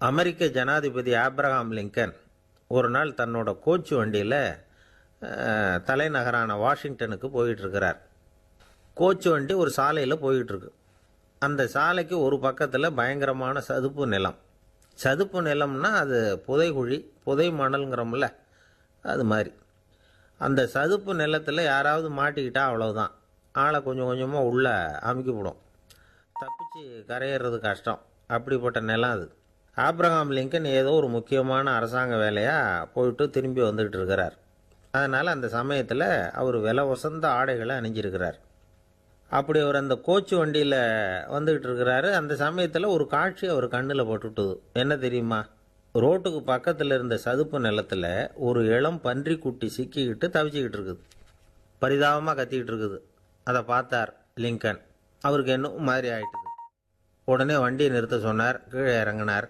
அமெரிக்க ஜனாதிபதி Abraham Lincoln ஒரு நாள் தன்னோட கோச்சு வண்டியில் தலைநகரான வாஷிங்டனுக்கு போயிட்டுருக்கிறார். கோச்சு வண்டி ஒரு சாலையில் போயிட்டுருக்கு. அந்த சாலைக்கு ஒரு பக்கத்தில் பயங்கரமான சதுப்பு நிலம். சதுப்பு நிலம்னா அது புதைகுழி, புதை மணல்ங்கிறோம்ல, அது மாதிரி. அந்த சதுப்பு நிலத்தில் யாராவது மாட்டிக்கிட்டா அவ்வளவுதான், ஆளை கொஞ்சம் கொஞ்சமாக உள்ளே அமுக்கிவிடும். தப்பிச்சு கரையேறது கஷ்டம். அப்படிப்பட்ட நிலம் அது. ஆப்ரஹாம் லிங்கன் ஏதோ ஒரு முக்கியமான அரசாங்க வேலையாக போயிட்டு திரும்பி வந்துக்கிட்டு இருக்கிறார். அதனால் அந்த சமயத்தில் அவர் விலை உசந்த ஆடைகளை அணிஞ்சிருக்கிறார். அப்படி அவர் அந்த கோச்சு வண்டியில் வந்துக்கிட்டு இருக்கிறாரு. அந்த சமயத்தில் ஒரு காட்சி அவர் கண்ணில் பட்டுட்டுது. என்ன தெரியுமா? ரோட்டுக்கு பக்கத்தில் இருந்த சதுப்பு நிலத்தில் ஒரு இளம் பன்றிக்குட்டி சிக்கிக்கிட்டு தவிச்சிக்கிட்டு இருக்குது. பரிதாபமாக கத்திக்கிட்டு இருக்குது. அதை பார்த்தார் லிங்கன். அவருக்கு என்ன மாதிரி ஆயிட்டுது. உடனே வண்டியை நிறுத்த சொன்னார். கீழே இறங்கினார்.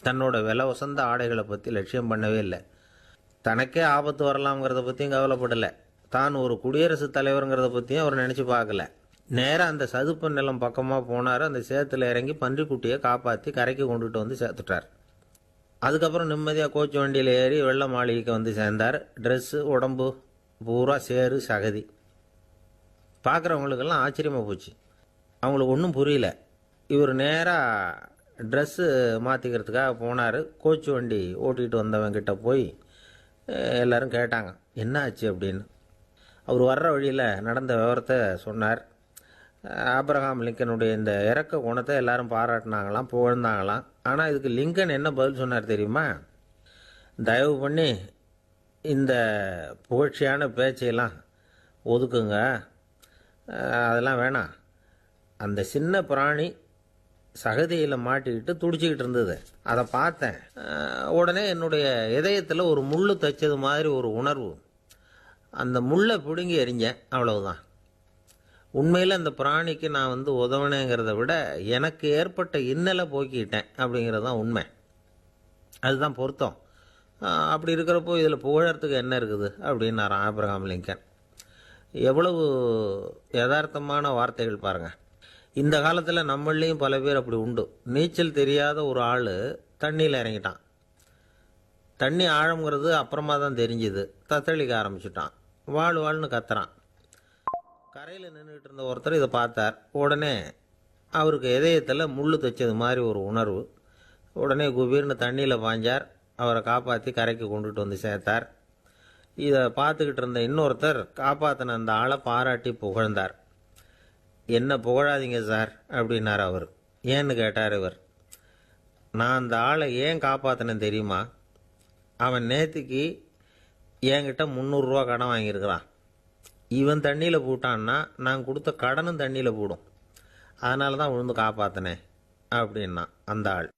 தன்னோட விலை உசந்த ஆடைகளை பற்றி லட்சியம் பண்ணவே இல்லை. தனக்கே ஆபத்து வரலாம்ங்கிறத பற்றியும் கவலைப்படலை. தான் ஒரு குடியரசுத் தலைவருங்கிறத பற்றியும் அவர் நினச்சி பார்க்கல. நேராக அந்த சதுப்பு நிலம் பக்கமாக போனார். அந்த சேத்துல இறங்கி பன்றிக்குட்டியை காப்பாற்றி கரைக்கு கொண்டுட்டு வந்து சேர்த்துட்டார். அதுக்கப்புறம் நிம்மதியாக கோச்சு வண்டியில் ஏறி வெள்ள மாளிகைக்கு வந்து சேர்ந்தார். ட்ரெஸ்ஸு, உடம்பு பூரா சேறு சகதி. பார்க்குறவங்களுக்கெல்லாம் ஆச்சரியமாக போச்சு. அவங்களுக்கு ஒன்றும் புரியல. இவர் நேராக ட்ரெஸ்ஸு மாற்றிக்கிறதுக்காக போனார். கோச்சு வண்டி ஓட்டிகிட்டு வந்தவங்கிட்ட போய் எல்லோரும் கேட்டாங்க, என்ன ஆச்சு அப்படின்னு. அவர் வர்ற வழியில் நடந்த விவரத்தை சொன்னார். ஆப்ரஹாம் லிங்கனுடைய இந்த இறக்க குணத்தை எல்லாரும் பாராட்டினாங்களாம், புகழ்ந்தாங்களாம். ஆனால் இதுக்கு லிங்கன் என்ன பதில் சொன்னார் தெரியுமா? தயவு பண்ணி இந்த புகழ்ச்சியான பேச்சையெல்லாம் ஒதுக்குங்க, அதெல்லாம் வேணாம். அந்த சின்ன பிராணி சகதியில் மாட்டிக்கிட்டு துடிச்சிக்கிட்டு இருந்தது, அதை பார்த்தேன். உடனே என்னுடைய இதயத்தில் ஒரு முள் தைச்சது மாதிரி ஒரு உணர்வு. அந்த முள்ளை பிடுங்கி எறிஞ்சேன், அவ்வளவுதான். உண்மையில் அந்த பிராணிக்கு நான் உதவினேங்கிறத விட எனக்கு ஏற்பட்ட இன்னலை போக்கிட்டேன் அப்படிங்கிறது தான் உண்மை. அதுதான் பொருத்தம். அப்படி இருக்கிறப்போ இதில் புகழறதுக்கு என்ன இருக்குது அப்படின்னாராம் ஆப்ரஹாம் லிங்கன். எவ்வளவு யதார்த்தமான வார்த்தைகள் பாருங்கள். இந்த காலத்தில் நம்மளையும் பல பேர் அப்படி உண்டு. நீச்சல் தெரியாத ஒரு ஆள் தண்ணியில் இறங்கிட்டான். தண்ணி ஆழங்கிறது அப்புறமா தான் தெரிஞ்சுது. தத்தளிக்க ஆரம்பிச்சுட்டான். வாழ்னு கத்துறான். கரையில் நின்றுட்டு இருந்த ஒருத்தர் இதை பார்த்தார். உடனே அவருக்கு இதயத்தில் முள் தைச்சது மாதிரி ஒரு உணர்வு. உடனே குபீர்னு தண்ணியில் பாய்ஞ்சார். அவரை காப்பாற்றி கரைக்கு கொண்டுட்டு வந்து சேர்த்தார். இதை பார்த்துக்கிட்டு இருந்த இன்னொருத்தர் காப்பாற்றின அந்த ஆளை பாராட்டி புகழ்ந்தார். என்ன புகழாதீங்க சார் அப்படின்னார் அவர். ஏன்னு கேட்டார் இவர். நான் அந்த ஆளை ஏன் காப்பாற்றினேன் தெரியுமா? அவன் நேற்றுக்கு என்கிட்ட 300 ரூபா கடன் வாங்கியிருக்கிறான். இவன் தண்ணியில் போட்டான்னா நான் கொடுத்த கடனும் தண்ணியில் போடும். அதனால தான் விழுந்து காப்பாற்றினேன் அப்படின்னா அந்த ஆள்.